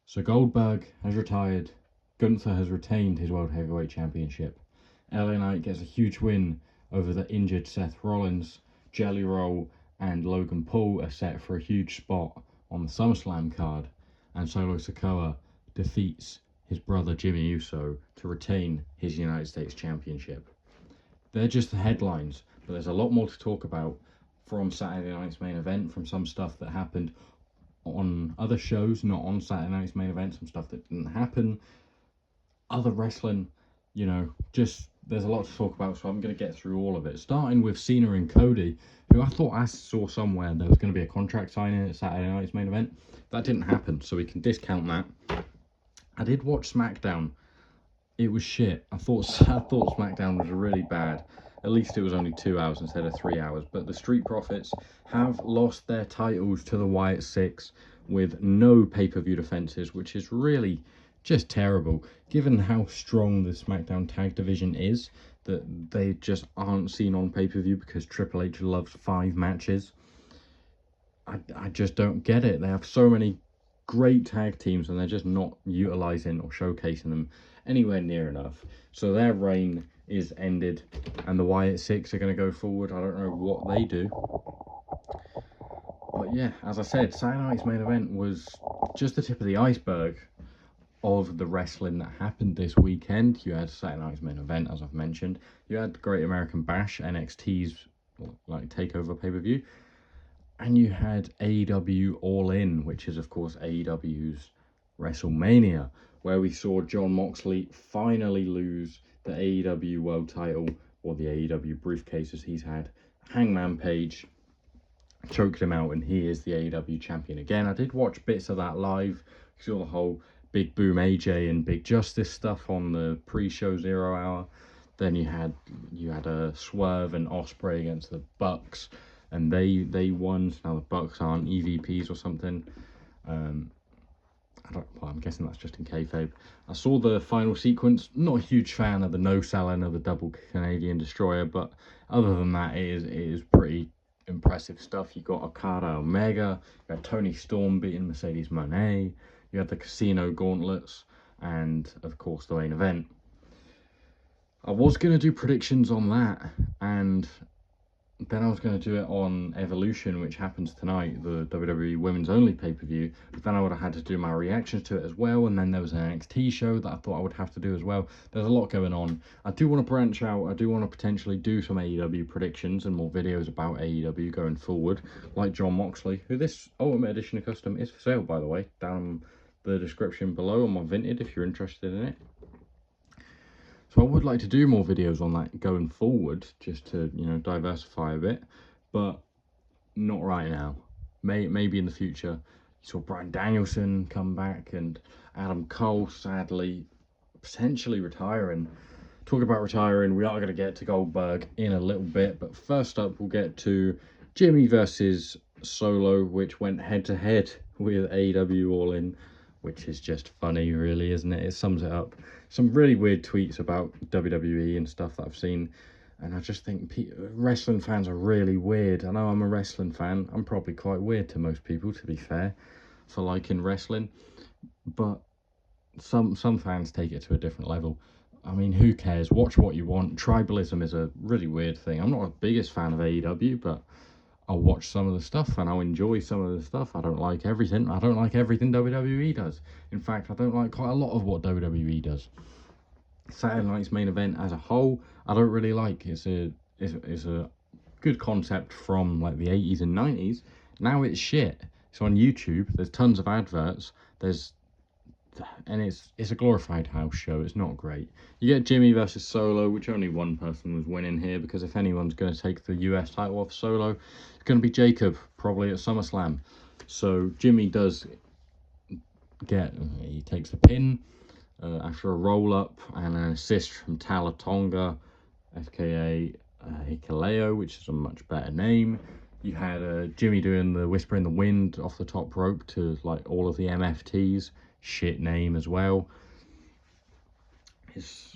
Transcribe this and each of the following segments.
So Goldberg has retired. Gunther has retained his World Heavyweight Championship. LA Knight gets a huge win over the injured Seth Rollins. Jelly Roll and Logan Paul are set for a huge spot on the SummerSlam card. And Solo Sikoa defeats his brother Jimmy Uso to retain his United States Championship. They're just the headlines, but there's a lot more to talk about from Saturday night's main event, from some stuff that happened on other shows, not on Saturday night's main event, some stuff that didn't happen, other wrestling, just there's a lot to talk about, so I'm going to get through all of it, starting with Cena and Cody, who I thought I saw somewhere there was going to be a contract signing at Saturday night's main event. That didn't happen, so we can discount that. I did watch SmackDown. It was shit. I thought SmackDown was really bad. At least it was only 2 hours instead of 3 hours. But the Street Profits have lost their titles to the Wyatt Six with no pay-per-view defenses, which is really just terrible, given how strong the SmackDown tag division is, that they just aren't seen on pay-per-view because Triple H loves 5 matches. I just don't get it. They have so many great tag teams and they're just not utilizing or showcasing them anywhere near enough. So their reign is ended and the Wyatt Six are going to go forward. I don't know what they do. But yeah, as I said, Saturday night's main event was just the tip of the iceberg of the wrestling that happened this weekend. You had Saturday night's main event, as I've mentioned. You had the Great American Bash, NXT's takeover pay-per-view. And you had AEW All In, which is, of course, AEW's WrestleMania, where we saw Jon Moxley finally lose the AEW World title, or the AEW briefcase as he's had. Hangman Page choked him out, and he is the AEW champion again. I did watch bits of that live. You saw the whole Big Boom AJ and Big Justice stuff on the pre-show 0 hour. Then you had a Swerve and Ospreay against the Bucks, and they won. So now the Bucks aren't EVPs or something. I'm guessing that's just in kayfabe. I saw the final sequence. Not a huge fan of the no selling of the double Canadian Destroyer, but other than that, it is pretty impressive stuff. You got Okada Omega, you had Tony Storm beating Mercedes Moné, you had the Casino Gauntlets, and of course the main event. I was going to do predictions on that, and then I was going to do it on Evolution, which happens tonight, the WWE Women's Only pay-per-view, but then I would have had to do my reactions to it as well, and then there was an NXT show that I thought I would have to do as well. There's a lot going on. I do want to branch out. I do want to potentially do some AEW predictions and more videos about AEW going forward, like Jon Moxley, who this Ultimate Edition of Custom is for sale, by the way, down in the description below on my Vinted if you're interested in it. So I would like to do more videos on that going forward, just to, diversify a bit, but not right now. Maybe in the future. You saw Bryan Danielson come back and Adam Cole, sadly, potentially retiring. Talk about retiring, we are going to get to Goldberg in a little bit, but first up we'll get to Jimmy versus Solo, which went head-to-head with AEW All In, which is just funny, really, isn't it? It sums it up. Some really weird tweets about WWE and stuff that I've seen, and I just think wrestling fans are really weird. I know I'm a wrestling fan. I'm probably quite weird to most people, to be fair, for liking wrestling, but some fans take it to a different level. I mean, who cares? Watch what you want. Tribalism is a really weird thing. I'm not the biggest fan of AEW, but I'll watch some of the stuff and I'll enjoy some of the stuff. I don't like everything. I don't like everything WWE does. In fact, I don't like quite a lot of what WWE does. Saturday night's main event as a whole, I don't really like. It's a good concept from like the 80s and 90s. Now it's shit. It's on YouTube. There's tons of adverts. And it's a glorified house show. It's not great. You get Jimmy versus Solo, which only one person was winning here, because if anyone's going to take the US title off Solo, it's going to be Jacob, probably at SummerSlam. So Jimmy he takes the pin after a roll-up and an assist from Tala Tonga, FKA Hikuleo, which is a much better name. You had Jimmy doing the Whisper in the Wind off the top rope to like all of the MFTs. Shit name as well.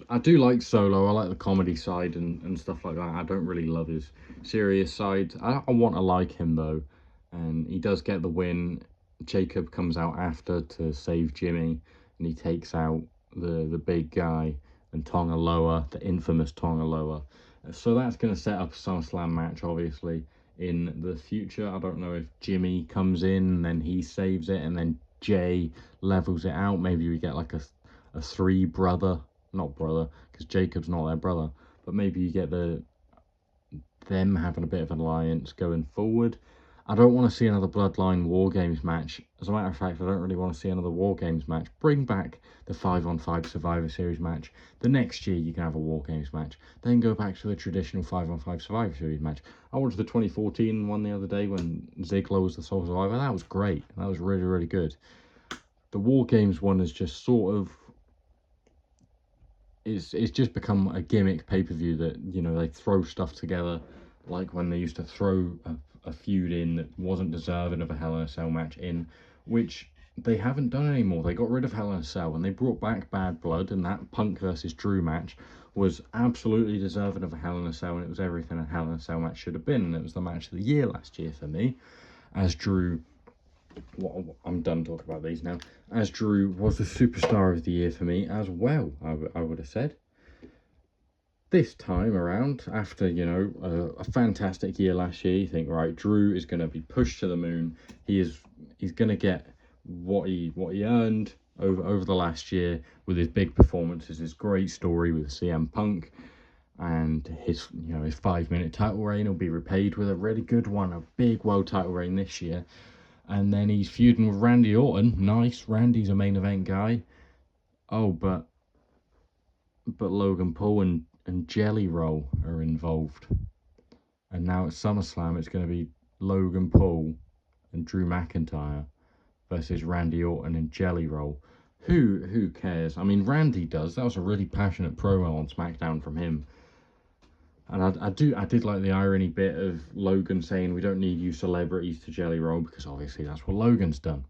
I do like Solo. I like the comedy side and stuff like that. I don't really love his serious side. I want to like him though, and he does get the win. Jacob comes out after to save Jimmy, and he takes out the big guy and Tonga Loa, the infamous Tonga Loa. So that's going to set up a SummerSlam match, obviously, in the future. I don't know if Jimmy comes in and then he saves it and then Jay levels it out. Maybe we get like a three brother, not brother, because Jacob's not their brother, but maybe you get them having a bit of an alliance going forward. I don't want to see another Bloodline War Games match. As a matter of fact, I don't really want to see another War Games match. Bring back the 5-on-5 Survivor Series match. The next year, you can have a War Games match. Then go back to the traditional 5-on-5 Survivor Series match. I watched the 2014 one the other day when Ziggler was the sole survivor. That was great. That was really, really good. The War Games one is just sort of... It's just become a gimmick pay-per-view that, you know, they throw stuff together. Like when they used to throw a feud in that wasn't deserving of a Hell in a Cell match in, which they haven't done anymore. They got rid of Hell in a Cell and they brought back Bad Blood, and that Punk versus Drew match was absolutely deserving of a Hell in a Cell, and it was everything a Hell in a Cell match should have been, and it was the match of the year last year for me, as Drew... Well, I'm done talking about these now. As Drew was the superstar of the year for me as well, I would have said. This time around, after, you know, a fantastic year last year, you think, right, Drew is going to be pushed to the moon. He's going to get what he earned over the last year with his big performances, his great story with CM Punk, and his 5-minute title reign will be repaid with a really good one, a big world title reign this year. And then he's feuding with Randy Orton. Nice, Randy's a main event guy. Oh, but Logan Paul and Jelly Roll are involved. And now at SummerSlam, it's going to be Logan Paul and Drew McIntyre versus Randy Orton and Jelly Roll. Who cares? I mean, Randy does. That was a really passionate promo on SmackDown from him. And I did like the irony bit of Logan saying we don't need you celebrities to Jelly Roll, because obviously that's what Logan's done.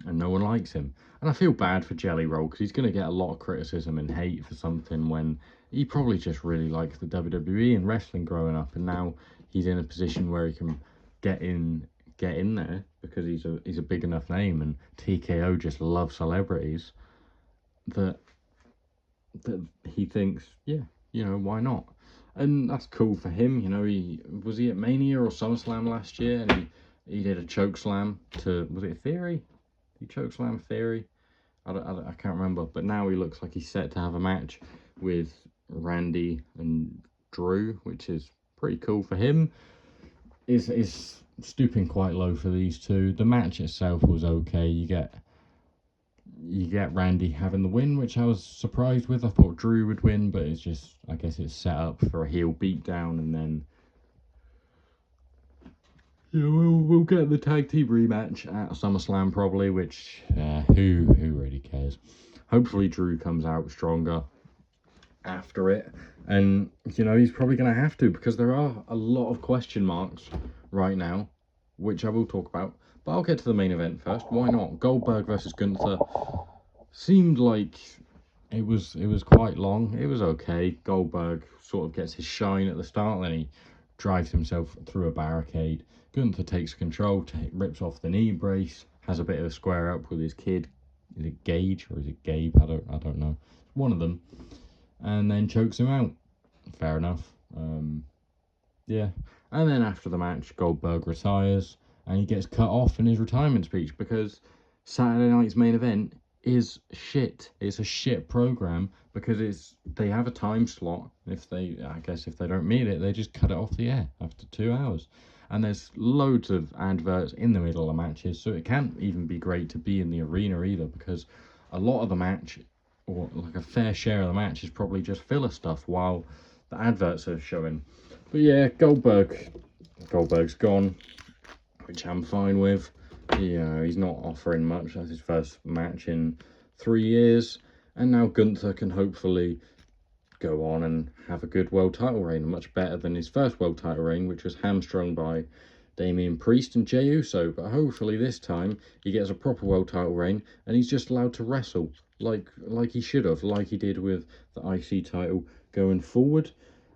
And no one likes him. And I feel bad for Jelly Roll, because he's going to get a lot of criticism and hate for something when he probably just really liked the WWE and wrestling growing up, and now he's in a position where he can get in there because he's a big enough name, and TKO just loves celebrities, that he thinks, yeah, you know, why not? And that's cool for him. You know, he at Mania or SummerSlam last year, and he did a choke slam to, was it Theory? He choke slam Theory? I can't remember. But now he looks like he's set to have a match with Randy and Drew, which is pretty cool for him. Is stooping quite low for these two. The match itself was okay. You get Randy having the win, which I was surprised with. I thought Drew would win, but it's just, I guess it's set up for a heel beatdown, and then, you know, we'll get the tag team rematch at SummerSlam probably, which who really cares? Hopefully Drew comes out stronger after it, and, you know, he's probably going to have to, because there are a lot of question marks right now, which I will talk about. But I'll get to the main event first. Why not? Goldberg versus Gunther seemed like it was quite long. It was okay. Goldberg sort of gets his shine at the start, then he drives himself through a barricade. Gunther takes control, rips off the knee brace, has a bit of a square up with his kid. Is it Gage or is it Gabe? I don't know. One of them, and then chokes him out. Fair enough. Yeah. And then after the match, Goldberg retires, and he gets cut off in his retirement speech because Saturday night's main event is shit. It's a shit program because they have a time slot. If they don't meet it, they just cut it off the air after 2 hours. And there's loads of adverts in the middle of matches, so it can't even be great to be in the arena either, because a lot of the match, or like a fair share of the match, is probably just filler stuff while the adverts are showing. But yeah, Goldberg's gone, which I'm fine with. He's not offering much. That's his first match in 3 years, and now Gunther can hopefully go on and have a good world title reign, much better than his first world title reign, which was hamstrung by Damian Priest and Jey Uso. But hopefully this time he gets a proper world title reign and he's just allowed to wrestle like he should have, like he did with the IC title going forward.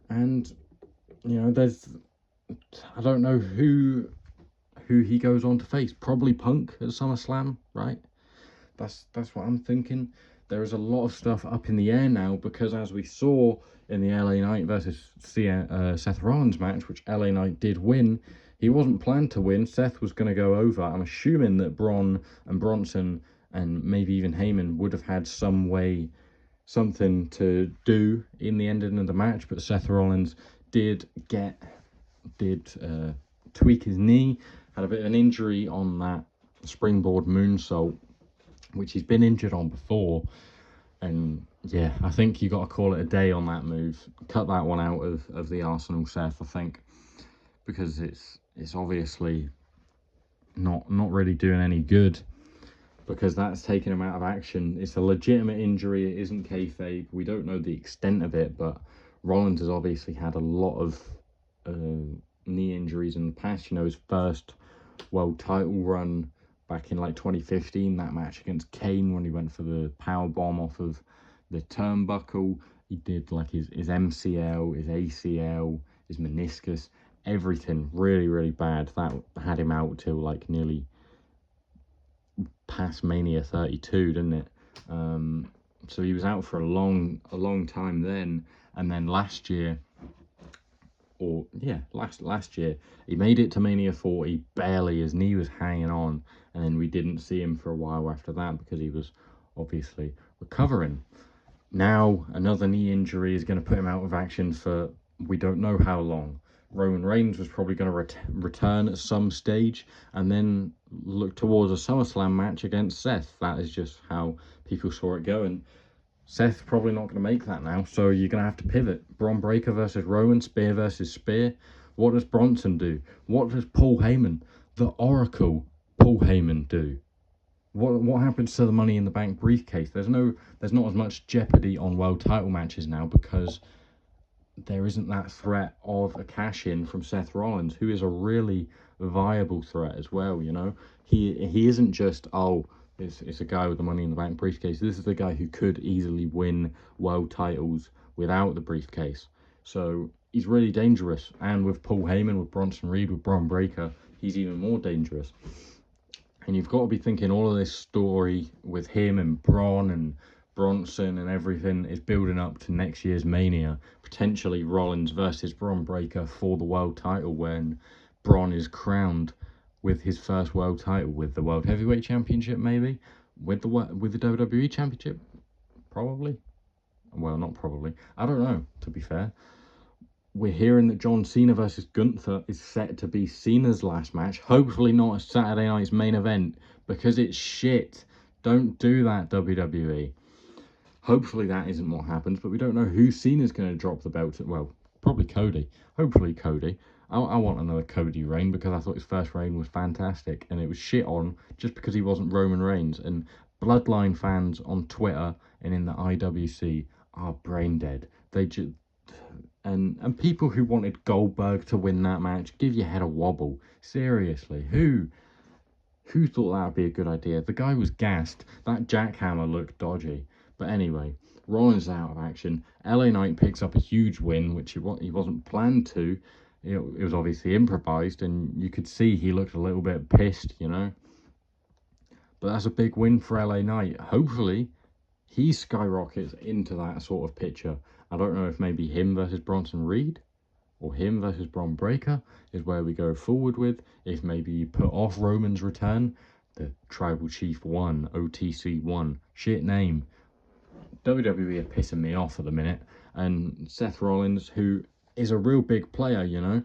And, you know, I don't know who who he goes on to face. Probably Punk at SummerSlam, right? That's what I'm thinking. There is a lot of stuff up in the air now because, as we saw in the LA Knight versus Seth Rollins match, which LA Knight did win, he wasn't planned to win. Seth was going to go over. I'm assuming that Braun and Bronson and maybe even Heyman would have had something to do in the ending of the match, but Seth Rollins did tweak his knee, had a bit of an injury on that springboard moonsault, which he's been injured on before. And yeah, I think you got to call it a day on that move. Cut that one out of the Arsenal, Seth, I think, because it's obviously not really doing any good, because that's taking him out of action. It's a legitimate injury. It isn't kayfabe. We don't know the extent of it, but Rollins has obviously had a lot of knee injuries in the past. You know, his first world title run back in like 2015, that match against Kane when he went for the power bomb off of the turnbuckle. He did like his MCL, his ACL, his meniscus, everything really bad. That had him out till like nearly past Mania 32, didn't it? So he was out for a long time then. And then last year, last year, he made it to Mania 40, barely. His knee was hanging on, and then we didn't see him for a while after that because he was obviously recovering. Now another knee injury is going to put him out of action for we don't know how long. Roman Reigns was probably going to return at some stage and then look towards a SummerSlam match against Seth. That is just how people saw it going. Seth's probably not going to make that now, so you're going to have to pivot. Braun Breaker versus Roman, spear versus spear. What does Bronson do? What does Paul Heyman, the Oracle Paul Heyman, do? What happens to the Money in the Bank briefcase? There's not as much jeopardy on world title matches now because there isn't that threat of a cash-in from Seth Rollins, who is a really viable threat as well, you know? He isn't just, it's a guy with the Money in the Bank briefcase. This is the guy who could easily win world titles without the briefcase. So he's really dangerous. And with Paul Heyman, with Bronson Reed, with Braun Breaker, he's even more dangerous. And you've got to be thinking all of this story with him and Braun and Bronson and everything is building up to next year's Mania. Potentially Rollins versus Braun Breaker for the world title when Braun is crowned with his first world title, with the World Heavyweight Championship, maybe with the WWE Championship, probably. Well, not probably. I don't know, to be fair. We're hearing that John Cena versus Gunther is set to be Cena's last match. Hopefully not a Saturday night's main event, because it's shit. Don't do that, WWE. Hopefully that isn't what happens, but we don't know who Cena's going to drop the belt to. Well, probably Cody. Hopefully Cody. I want another Cody reign because I thought his first reign was fantastic, and it was shit on just because he wasn't Roman Reigns. And Bloodline fans on Twitter and in the IWC are brain dead. They just... And people who wanted Goldberg to win that match, give your head a wobble. Seriously, who thought that would be a good idea? The guy was gassed. That jackhammer looked dodgy. But anyway, Rollins is out of action. LA Knight picks up a huge win, which he wasn't planned to. It was obviously improvised, and you could see he looked a little bit pissed, you know. But that's a big win for LA Knight. Hopefully, he skyrockets into that sort of picture. I don't know if maybe him versus Bronson Reed or him versus Braun Breaker is where we go forward with. If maybe you put off Roman's return, the Tribal Chief 1, OTC 1, shit name. WWE are pissing me off at the minute. And Seth Rollins, who is a real big player, you know.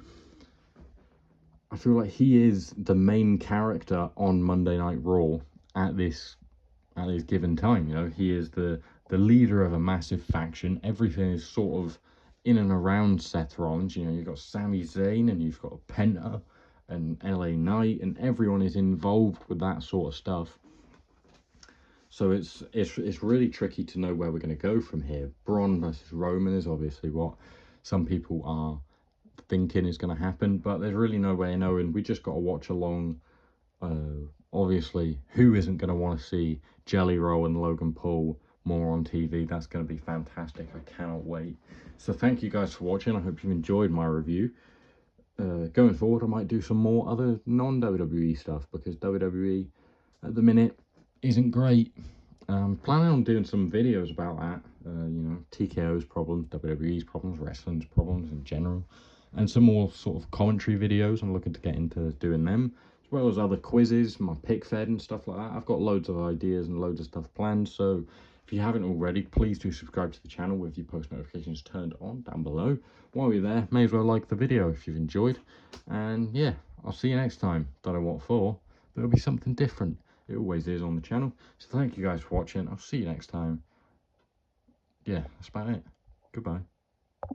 I feel like he is the main character on Monday Night Raw at this given time, you know. He is the leader of a massive faction. Everything is sort of in and around Seth Rollins. You know, you've got Sami Zayn and you've got Penta and LA Knight, and everyone is involved with that sort of stuff. So it's really tricky to know where we're going to go from here. Braun versus Roman is obviously what some people are thinking is going to happen, but there's really no way of knowing. We just got to watch along. Obviously, who isn't going to want to see Jelly Roll and Logan Paul more on TV? That's going to be fantastic. I cannot wait. So thank you guys for watching. I hope you've enjoyed my review. going forward, I might do some more other non-WWE stuff, because WWE at the minute isn't great. Planning on doing some videos about that, you know, TKO's problems, WWE's problems, wrestling's problems in general, and some more sort of commentary videos. I'm looking to get into doing them, as well as other quizzes, my PIC-FED and stuff like that. I've got loads of ideas and loads of stuff planned, so if you haven't already, please do subscribe to the channel with your post notifications turned on down below. While you're there, may as well like the video if you've enjoyed. And yeah, I'll see you next time. Don't know what for, but it'll be something different. It always is on the channel. So thank you guys for watching. I'll see you next time. Yeah, that's about it. Goodbye.